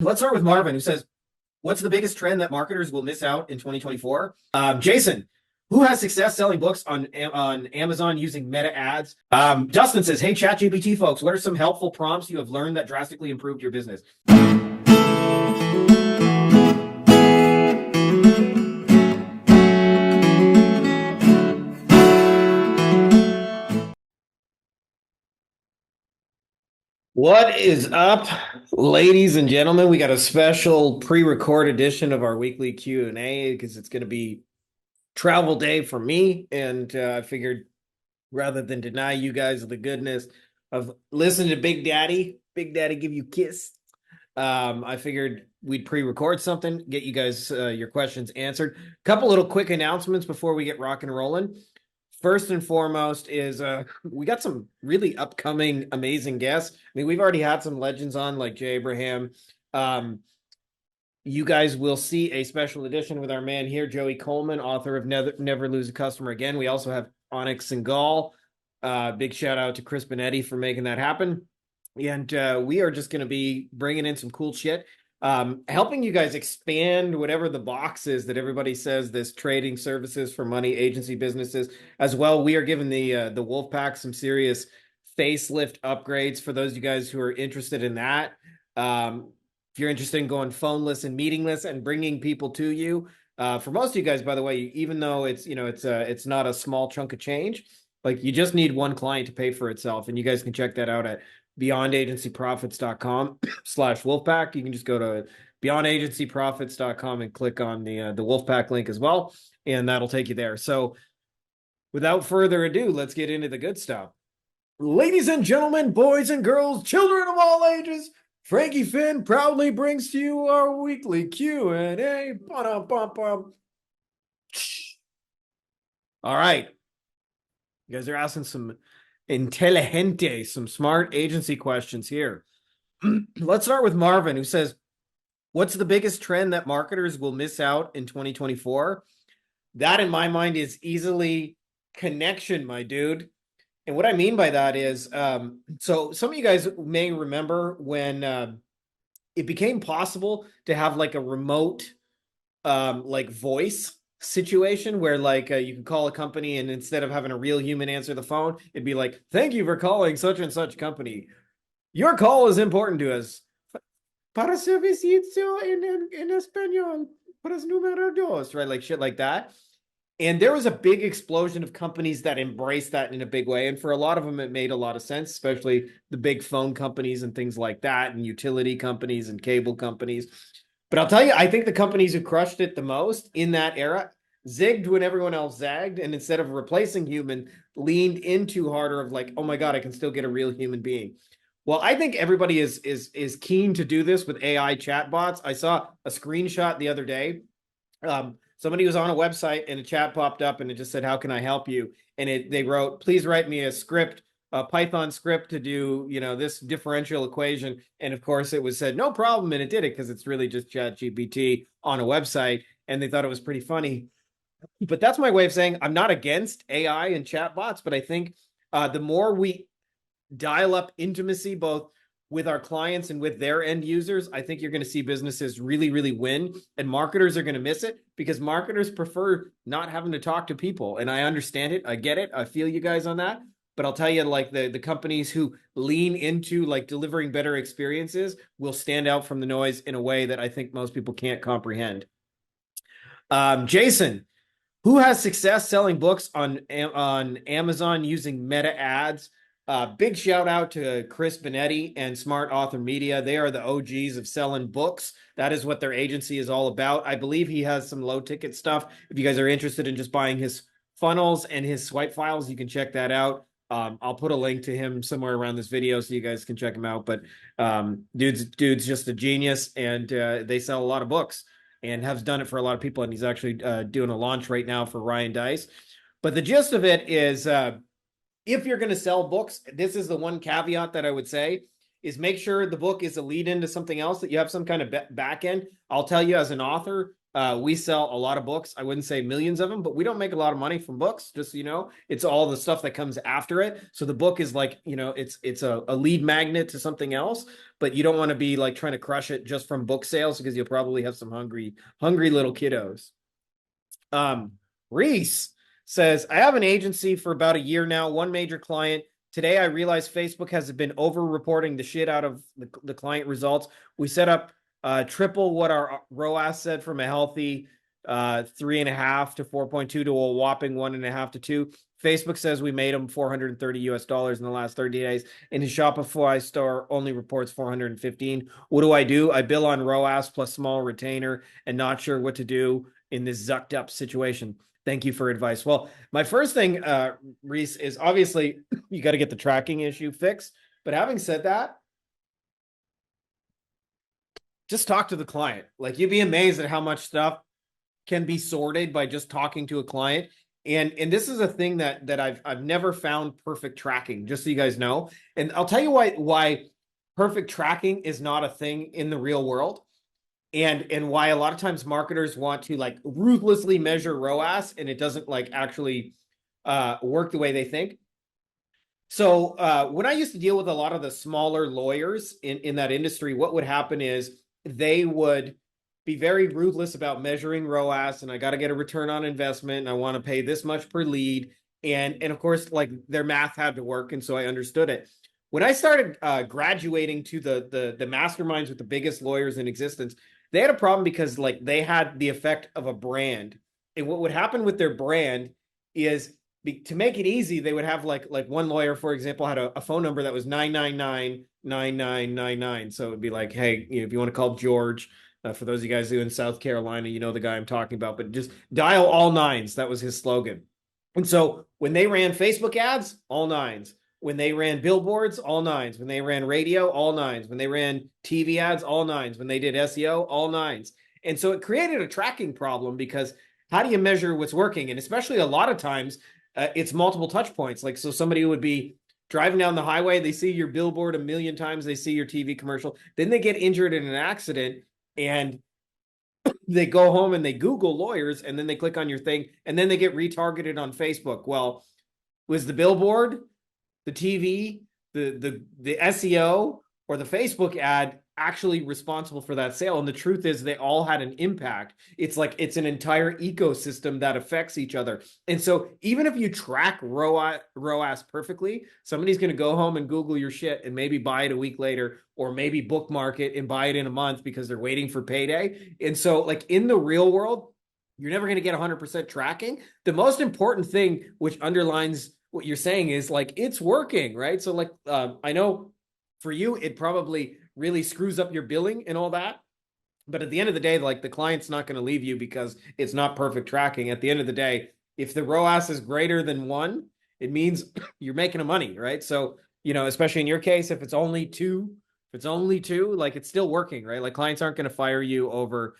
Let's start with Marvin, who says, what's the biggest trend that marketers will miss out in 2024? Jason, who has success selling books on Amazon using meta ads? Justin says, hey, ChatGPT folks, what are some helpful prompts you have learned that drastically improved your business? What is up, ladies and gentlemen? We got a special pre-recorded edition of our weekly Q&A because it's going to be travel day for me, and I figured rather than deny you guys the goodness of listening to Big Daddy give you a kiss, I figured we'd pre-record something, get you guys your questions answered. Couple little quick announcements before we get rock and rolling. First and foremost is we got some really upcoming amazing guests. I mean, we've already had some legends on like Jay Abraham. You guys will see a special edition with our man here, Joey Coleman, author of Never Lose a Customer Again. We also have Onyx and Gall. Big shout out to Chris Benetti for making that happen. And we are just going to be bringing in some cool shit, helping you guys expand whatever the box is that everybody says this trading services for money agency businesses. As well, we are giving the Wolfpack some serious facelift upgrades for those of you guys who are interested in that. If you're interested in going phoneless and meetingless and bringing people to you, for most of you guys, by the way, even though it's not a small chunk of change, like you just need one client to pay for itself, and you guys can check that out at beyondagencyprofits.com/Wolfpack. You can just go to beyondagencyprofits.com and click on the Wolfpack link as well, and that'll take you there. So without further ado, let's get into the good stuff. Ladies and gentlemen, boys and girls, children of all ages, Frankie Finn proudly brings to you our weekly Q&A. All right. You guys are asking some intelligente, some smart agency questions here. Let's start with Marvin, who says, what's the biggest trend that marketers will miss out in 2024? That, in my mind, is easily connection, my dude. And what I mean by that is, so some of you guys may remember when it became possible to have like a remote like voice situation where like you can call a company and instead of having a real human answer the phone, it'd be like, thank you for calling such and such company. Your call is important to us. Para servicio en español, para número dos, right? Like shit like that. And there was a big explosion of companies that embraced that in a big way. And for a lot of them, it made a lot of sense, especially the big phone companies and things like that, and utility companies and cable companies. But I'll tell you, I think the companies who crushed it the most in that era zigged when everyone else zagged, and instead of replacing human, leaned into harder of like, oh my God, I can still get a real human being. Well, I think everybody is keen to do this with AI chatbots. I saw a screenshot the other day. Somebody was on a website and a chat popped up and it just said, how can I help you? And they wrote, please write me a script, a Python script to do, this differential equation. And of course it was said, no problem. And it did it because it's really just ChatGPT on a website. And they thought it was pretty funny. But that's my way of saying I'm not against AI and chatbots, but I think the more we dial up intimacy, both with our clients and with their end users, I think you're going to see businesses really, really win, and marketers are going to miss it because marketers prefer not having to talk to people. And I understand it. I get it. I feel you guys on that. But I'll tell you, like the companies who lean into like delivering better experiences will stand out from the noise in a way that I think most people can't comprehend. Jason, who has success selling books on Amazon using meta ads? Big shout out to Chris Benetti and Smart Author Media. They are the OGs of selling books. That is what their agency is all about. I believe he has some low ticket stuff. If you guys are interested in just buying his funnels and his swipe files, you can check that out. I'll put a link to him somewhere around this video so you guys can check him out. But dude's just a genius, and they sell a lot of books and has done it for a lot of people. And he's actually doing a launch right now for Ryan Dice. But the gist of it is, if you're going to sell books, this is the one caveat that I would say is make sure the book is a lead into something else, that you have some kind of back end. I'll tell you, as an author, we sell a lot of books. I wouldn't say millions of them, but we don't make a lot of money from books. Just so you know, it's all the stuff that comes after it. So the book is like, it's a lead magnet to something else, but you don't want to be like trying to crush it just from book sales, because you'll probably have some hungry little kiddos. Reese says, I have an agency for about a year now, one major client. Today, I realized Facebook has been over-reporting the shit out of the client results. We set up triple what our ROAS said, from a healthy 3.5 to 4.2 to a whopping 1.5 to 2. Facebook says we made them $430 in the last 30 days, and his Shopify store only reports 415. What do? I bill on ROAS plus small retainer, and not sure what to do in this zucked up situation. Thank you for advice. Well, my first thing, Reese, is obviously you got to get the tracking issue fixed. But having said that, just talk to the client. Like, you'd be amazed at how much stuff can be sorted by just talking to a client. And this is a thing that I've never found perfect tracking, just so you guys know. And I'll tell you why perfect tracking is not a thing in the real world, and why a lot of times marketers want to like ruthlessly measure ROAS, and it doesn't like actually work the way they think. So when I used to deal with a lot of the smaller lawyers in that industry, what would happen is they would be very ruthless about measuring ROAS, and I got to get a return on investment, and I want to pay this much per lead. And of course, like, their math had to work, and so I understood it. When I started graduating to the masterminds with the biggest lawyers in existence, they had a problem because like they had the effect of a brand. And what would happen with their brand is, to make it easy, they would have like one lawyer, for example, had a phone number that was 999-9999. So it would be like, hey, if you want to call George, for those of you guys who are in South Carolina, you know the guy I'm talking about, but just dial all nines. That was his slogan. And so when they ran Facebook ads, all nines. When they ran billboards, all nines. When they ran radio, all nines. When they ran TV ads, all nines. When they did SEO, all nines. And so it created a tracking problem, because how do you measure what's working? And especially a lot of times, it's multiple touch points. Like, so somebody would be driving down the highway, they see your billboard a million times, they see your TV commercial, then they get injured in an accident, and they go home and they Google lawyers, and then they click on your thing, and then they get retargeted on Facebook. Well, was the billboard, the TV, the SEO, or the Facebook ad actually responsible for that sale? And the truth is, they all had an impact. It's like it's an entire ecosystem that affects each other. And so even if you track ROAS perfectly, somebody's going to go home and Google your shit and maybe buy it a week later, or maybe bookmark it and buy it in a month because they're waiting for payday. And so, like, in the real world, you're never going to get 100% tracking. The most important thing, which underlines what you're saying, is like, it's working, right? So like, I know for you, it probably really screws up your billing and all that. But at the end of the day, like, the client's not going to leave you because it's not perfect tracking. At the end of the day, if the ROAS is greater than 1, it means you're making a money, right? So, especially in your case, if it's only 2, like, it's still working, right? Like, clients aren't going to fire you over,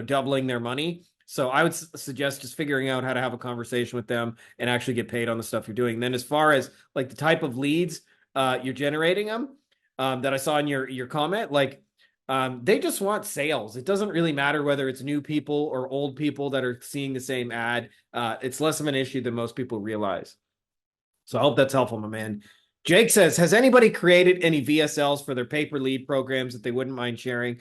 doubling their money. So I would suggest just figuring out how to have a conversation with them and actually get paid on the stuff you're doing. And then as far as like the type of leads you're generating them, that I saw in your comment, like, they just want sales. It doesn't really matter whether it's new people or old people that are seeing the same ad. It's less of an issue than most people realize. So I hope that's helpful, my man. Jake says, has anybody created any VSLs for their pay-per-lead programs that they wouldn't mind sharing?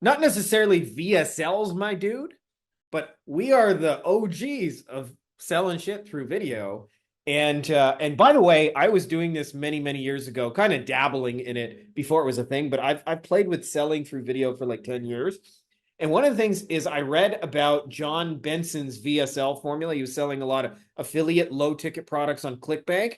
Not necessarily VSLs, my dude, but we are the OGs of selling shit through video. And by the way, I was doing this many, many years ago, kind of dabbling in it before it was a thing, but I've played with selling through video for like 10 years. And one of the things is, I read about John Benson's VSL formula. He was selling a lot of affiliate low ticket products on ClickBank.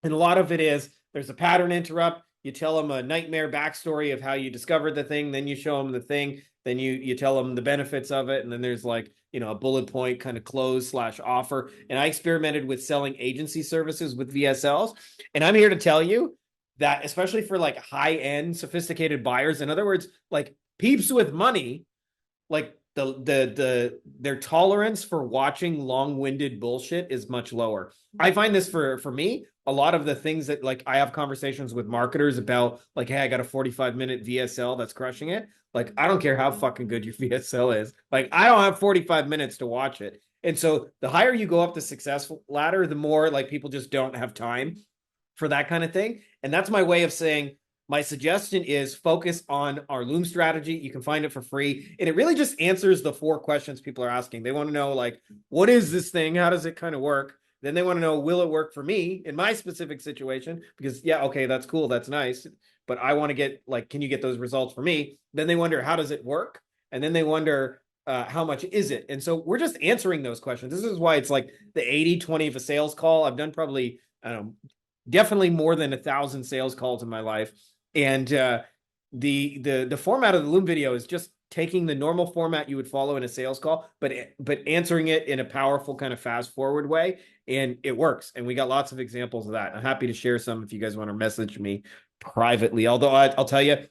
And a lot of it is, there's a pattern interrupt. You tell them a nightmare backstory of how you discovered the thing. Then you show them the thing. Then you tell them the benefits of it. And then there's like, a bullet point kind of close/offer. And I experimented with selling agency services with VSLs. And I'm here to tell you that, especially for like high-end sophisticated buyers, in other words, like peeps with money, like their tolerance for watching long-winded bullshit is much lower. I find this for me, a lot of the things that like I have conversations with marketers about, like, hey, I got a 45-minute VSL that's crushing it. Like, I don't care how fucking good your VSL is. Like, I don't have 45 minutes to watch it. And so the higher you go up the successful ladder, the more like people just don't have time for that kind of thing. And that's my way of saying my suggestion is focus on our Loom strategy. You can find it for free. And it really just answers the 4 questions people are asking. They want to know, like, what is this thing? How does it kind of work? Then they want to know, will it work for me in my specific situation? Because, yeah, okay, that's cool. That's nice. But I want to get, like, can you get those results for me? Then they wonder, how does it work? And then they wonder, how much is it? And so we're just answering those questions. This is why it's like the 80-20 of a sales call. I've done probably, I don't know, definitely more than 1,000 sales calls in my life. And the format of the Loom video is just taking the normal format you would follow in a sales call, but answering it in a powerful kind of fast forward way. And it works. And we got lots of examples of that. I'm happy to share some if you guys want to message me privately. Although I'll tell you,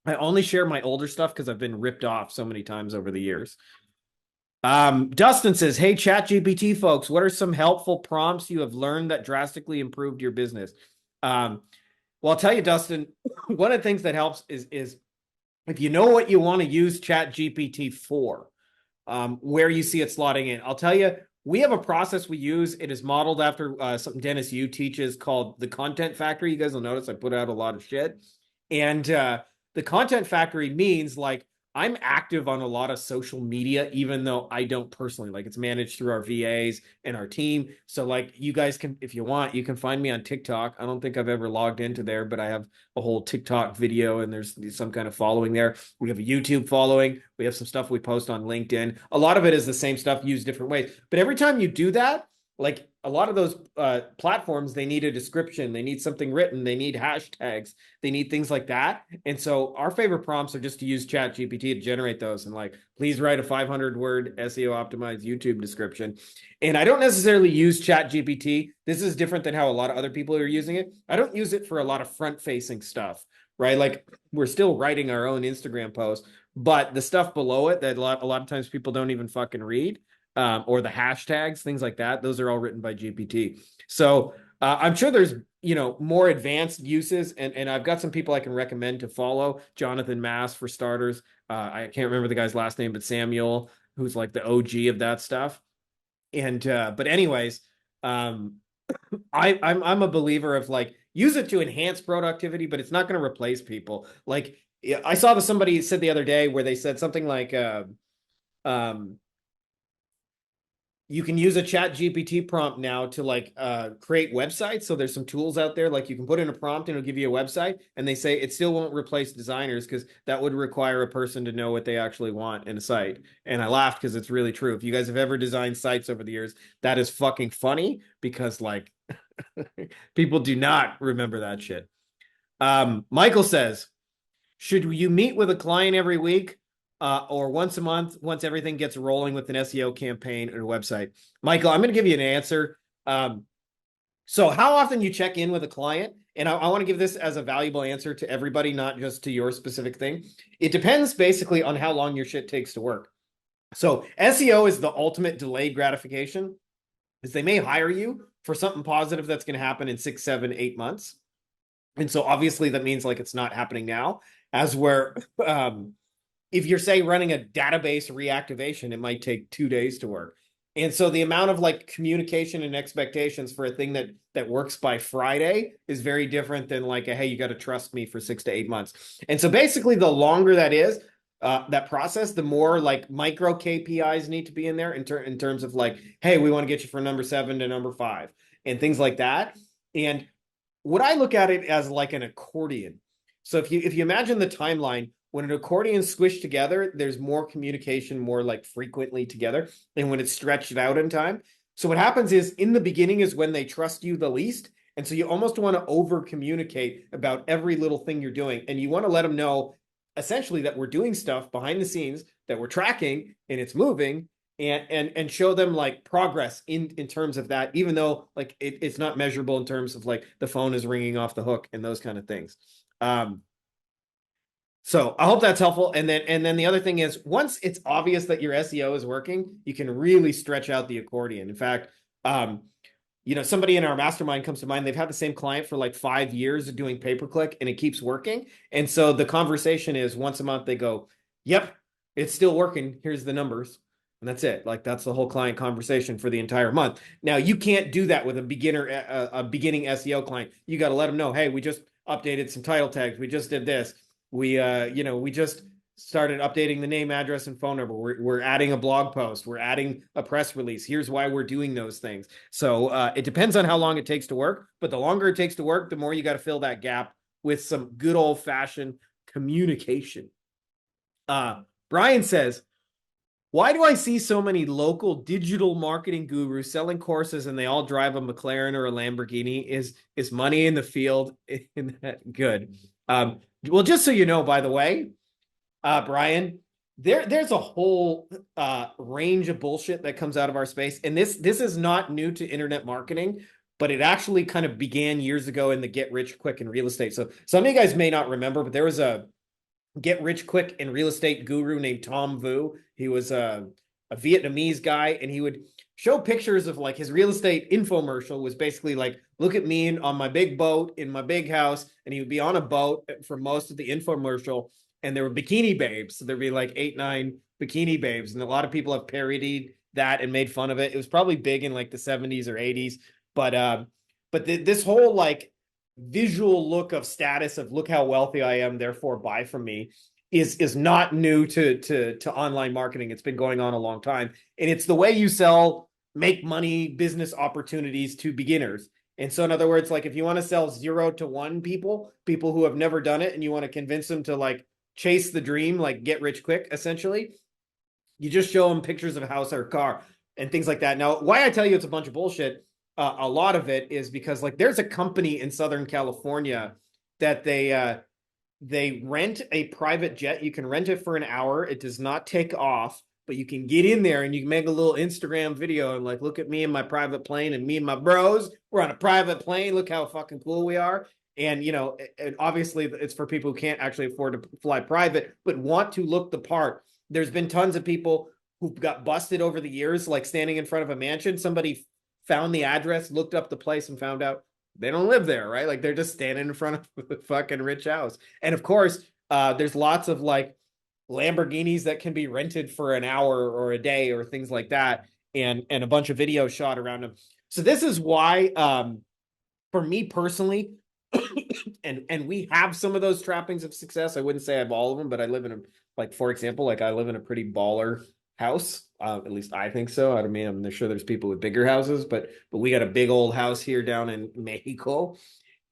I only share my older stuff because I've been ripped off so many times over the years. Dustin says, hey, ChatGPT folks, what are some helpful prompts you have learned that drastically improved your business? Well, I'll tell you, Dustin, one of the things that helps is if you know what you want to use ChatGPT for, where you see it slotting in. I'll tell you, we have a process we use. It is modeled after something Dennis Yu teaches called the Content Factory. You guys will notice I put out a lot of shit. And the Content Factory means, like, I'm active on a lot of social media, even though I don't personally. Like, it's managed through our VAs and our team. So, like, you guys can, if you want, you can find me on TikTok. I don't think I've ever logged into there, but I have a whole TikTok video and there's some kind of following there. We have a YouTube following. We have some stuff we post on LinkedIn. A lot of it is the same stuff used different ways. But every time you do that, like, a lot of those platforms, they need a description, they need something written, they need hashtags, they need things like that. And so our favorite prompts are just to use ChatGPT to generate those, and like, please write a 500-word SEO optimized YouTube description. And I don't necessarily use ChatGPT. This is different than how a lot of other people are using it. I don't use it for a lot of front-facing stuff, right? Like, we're still writing our own Instagram post, but the stuff below it that a lot of times people don't even fucking read, or the hashtags, things like that, those are all written by GPT. So I'm sure there's, more advanced uses, and I've got some people I can recommend to follow. Jonathan Mass, for starters. I can't remember the guy's last name, but Samuel, who's like the OG of that stuff. And but anyways, I'm a believer of, like, use it to enhance productivity, but it's not going to replace people. Like, I saw somebody said the other day where they said something like, you can use a ChatGPT prompt now to, like, create websites. So there's some tools out there, like, you can put in a prompt and it'll give you a website, and they say it still won't replace designers because that would require a person to know what they actually want in a site. And I laughed because it's really true. If you guys have ever designed sites over the years, that is fucking funny because, like, people do not remember that shit. Michael says, should you meet with a client every week? Or once a month, once everything gets rolling with an SEO campaign or a website? Michael, I'm going to give you an answer. So how often you check in with a client, and I want to give this as a valuable answer to everybody, not just to your specific thing. It depends basically on how long your shit takes to work. So SEO is the ultimate delayed gratification, is they may hire you for something positive that's going to happen in 6, 7, 8 months. And so obviously that means, like, it's not happening now, as where, if you're, say, running a database reactivation, it might take 2 days to work. And so the amount of, like, communication and expectations for a thing that works by Friday is very different than, like, hey, you got to trust me for 6 to 8 months. And so basically the longer that is, that process, the more, like, micro KPIs need to be in there in terms of, like, hey, we want to get you from number 7 to number 5 and things like that. And what I look at it as, like, an accordion. So if you imagine the timeline, when an accordion squished together, there's more communication, more, like, frequently together than when it's stretched out in time. So what happens is, in the beginning is when they trust you the least. And so you almost want to over communicate about every little thing you're doing. And you want to let them know essentially that we're doing stuff behind the scenes, that we're tracking and it's moving, and show them, like, progress in terms of that, even though, like, it's not measurable in terms of, like, the phone is ringing off the hook and those kind of things. So I hope that's helpful. And then the other thing is, once it's obvious that your SEO is working, you can really stretch out the accordion. In fact, somebody in our mastermind comes to mind. They've had the same client for like 5 years of doing pay-per-click, and it keeps working. And so the conversation is once a month they go, yep, it's still working. Here's the numbers. And that's it. Like that's the whole client conversation for the entire month. Now you can't do that with a beginning SEO client. You got to let them know, hey, we just updated some title tags. We just did this. We just started updating the name, address, and phone number. We're adding a blog post. We're adding a press release. Here's why we're doing those things. So it depends on how long it takes to work. But the longer it takes to work, the more you got to fill that gap with some good old fashioned communication. Brian says, why do I see so many local digital marketing gurus selling courses and they all drive a McLaren or a Lamborghini? Is money in the field? Isn't that good? Well, just so you know, by the way, Brian, there's a whole range of bullshit that comes out of our space. And this is not new to internet marketing, but it actually kind of began years ago in the get rich quick in real estate. So some of you guys may not remember, but there was a get rich quick in real estate guru named Tom Vu. He was a Vietnamese guy, and he would show pictures of like his real estate infomercial was basically like, look at me on my big boat in my big house. And he would be on a boat for most of the infomercial, and there were bikini babes. So there'd be like 8-9 bikini babes. And a lot of people have parodied that and made fun of it. It was probably big in like the 70s or 80s. But this whole like visual look of status of look how wealthy I am, therefore buy from me is not new to online marketing. It's been going on a long time. And it's the way you sell, make money, business opportunities to beginners. And so in other words, like if you want to sell 0 to 1 people who have never done it, and you want to convince them to like chase the dream, like get rich quick, essentially, you just show them pictures of a house or a car and things like that. Now, why I tell you it's a bunch of bullshit, a lot of it is because like there's a company in Southern California that they rent a private jet. You can rent it for an hour. It does not take off, but you can get in there and you can make a little Instagram video and like, look at me in my private plane and me and my bros. We're on a private plane. Look how fucking cool we are. And, and obviously it's for people who can't actually afford to fly private, but want to look the part. There's been tons of people who got busted over the years, like standing in front of a mansion. Somebody found the address, looked up the place, and found out they don't live there, right? Like they're just standing in front of a fucking rich house. And of course, there's lots of like Lamborghinis that can be rented for an hour or a day or things like that, and a bunch of videos shot around them. So this is why, for me personally, and we have some of those trappings of success. I wouldn't say I have all of them, but I live in for example, like I live in a pretty baller house. At least I think so. I mean, I'm sure there's people with bigger houses, but we got a big old house here down in Mexico.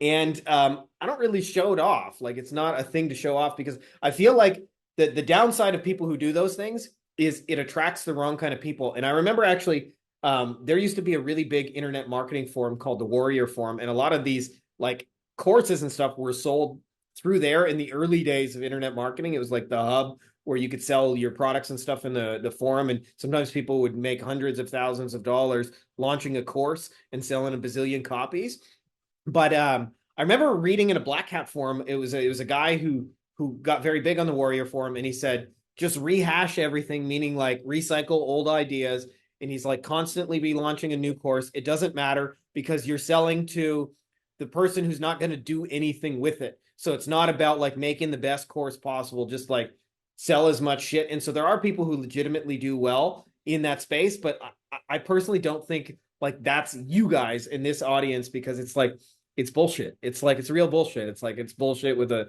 And I don't really show it off. Like it's not a thing to show off because I feel like the downside of people who do those things is it attracts the wrong kind of people. And I remember actually there used to be a really big internet marketing forum called the Warrior Forum. And a lot of these like courses and stuff were sold through there in the early days of internet marketing. It was like the hub where you could sell your products and stuff in the forum. And sometimes people would make hundreds of thousands of dollars launching a course and selling a bazillion copies. But I remember reading in a Black Hat forum, it was a guy who got very big on the Warrior Forum, and he said, just rehash everything, meaning like recycle old ideas. And he's like constantly be launching a new course. It doesn't matter because you're selling to the person who's not going to do anything with it. So it's not about like making the best course possible, just like sell as much shit. And so there are people who legitimately do well in that space, but I personally don't think like that's you guys in this audience because it's like, it's bullshit. It's like, it's real bullshit. It's like, it's bullshit with a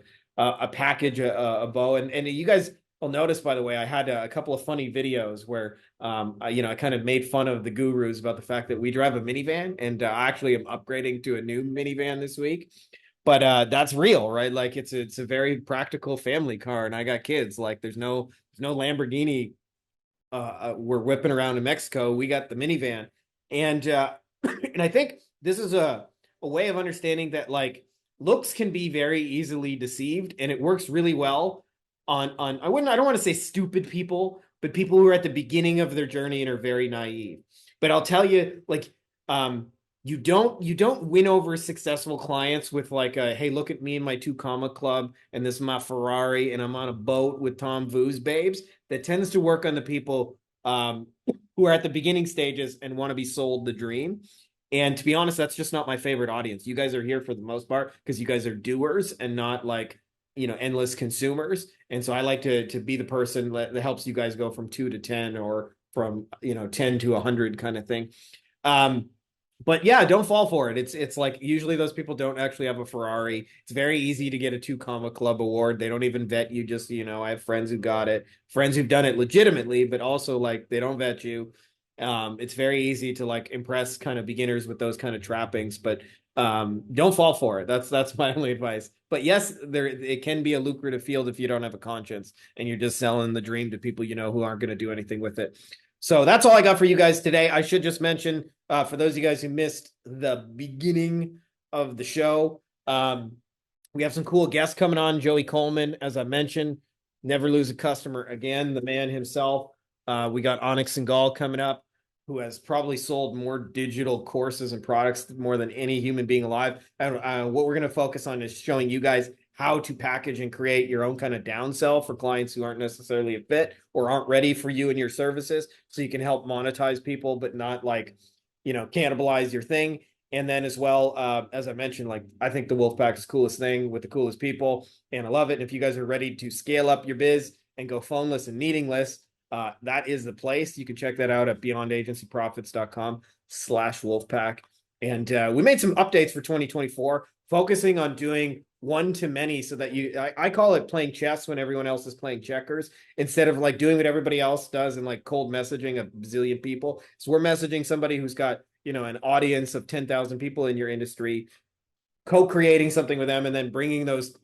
package, a bow. And you guys will notice, by the way, I had a couple of funny videos where, I kind of made fun of the gurus about the fact that we drive a minivan, and I actually am upgrading to a new minivan this week. But that's real, right? Like it's a very practical family car, and I got kids. Like there's no Lamborghini we're whipping around in Mexico. We got the minivan, and and I think this is a way of understanding that like looks can be very easily deceived, and it works really well on I don't want to say stupid people, but people who are at the beginning of their journey and are very naive. But I'll tell you, like you don't win over successful clients with like a, hey, look at me and my 2 comma club, and this is my Ferrari, and I'm on a boat with Tom Vu's babes. That tends to work on the people who are at the beginning stages and want to be sold the dream. And to be honest, that's just not my favorite audience. You guys are here for the most part because you guys are doers and not like, endless consumers. And so I like to be the person that helps you guys go from 2 to 10 or from, 10 to 100 kind of thing. Um, but yeah, don't fall for it. It's like usually those people don't actually have a Ferrari. It's very easy to get a 2 Comma Club award. They don't even vet you. Just, I have friends who got it, friends who've done it legitimately, but also like they don't vet you. It's very easy to like impress kind of beginners with those kind of trappings, but don't fall for it. That's my only advice. But yes, it can be a lucrative field if you don't have a conscience and you're just selling the dream to people who aren't going to do anything with it. So that's all I got for you guys today. I should just mention, for those of you guys who missed the beginning of the show, we have some cool guests coming on. Joey Coleman, as I mentioned, never lose a customer again, the man himself. We got Onyx Singal coming up, who has probably sold more digital courses and products more than any human being alive. And what we're going to focus on is showing you guys how to package and create your own kind of downsell for clients who aren't necessarily a fit or aren't ready for you and your services, so you can help monetize people but not like cannibalize your thing. And then as well, as I mentioned, like I think the Wolfpack is the coolest thing with the coolest people, and I love it. And if you guys are ready to scale up your biz and go phoneless and meetingless, that is the place. You can check that out at beyondagencyprofits.com/Wolfpack. And we made some updates for 2024, focusing on doing one-to-many, so that I call it playing chess when everyone else is playing checkers, instead of like doing what everybody else does and like cold messaging a bazillion people. So we're messaging somebody who's got, an audience of 10,000 people in your industry, co-creating something with them, and then bringing those,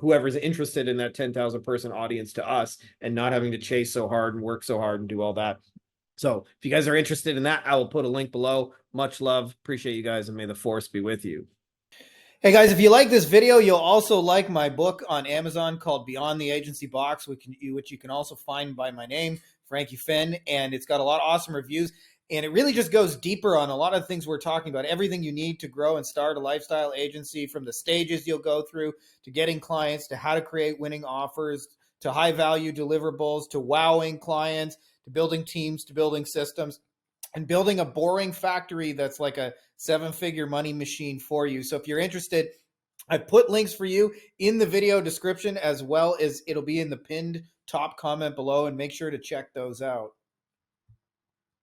whoever's interested in that 10,000 person audience to us, and not having to chase so hard and work so hard and do all that. So if you guys are interested in that, I will put a link below. Much love. Appreciate you guys, and may the force be with you. Hey guys, if you like this video, you'll also like my book on Amazon called Beyond the Agency Box, which you can also find by my name, Frankie Finn, and it's got a lot of awesome reviews. And it really just goes deeper on a lot of things we're talking about, everything you need to grow and start a lifestyle agency, from the stages you'll go through to getting clients, to how to create winning offers, to high value deliverables, to wowing clients, to building teams, to building systems, and building a boring factory that's like a 7-figure money machine for you. So if you're interested, I put links for you in the video description, as well as it'll be in the pinned top comment below, and make sure to check those out.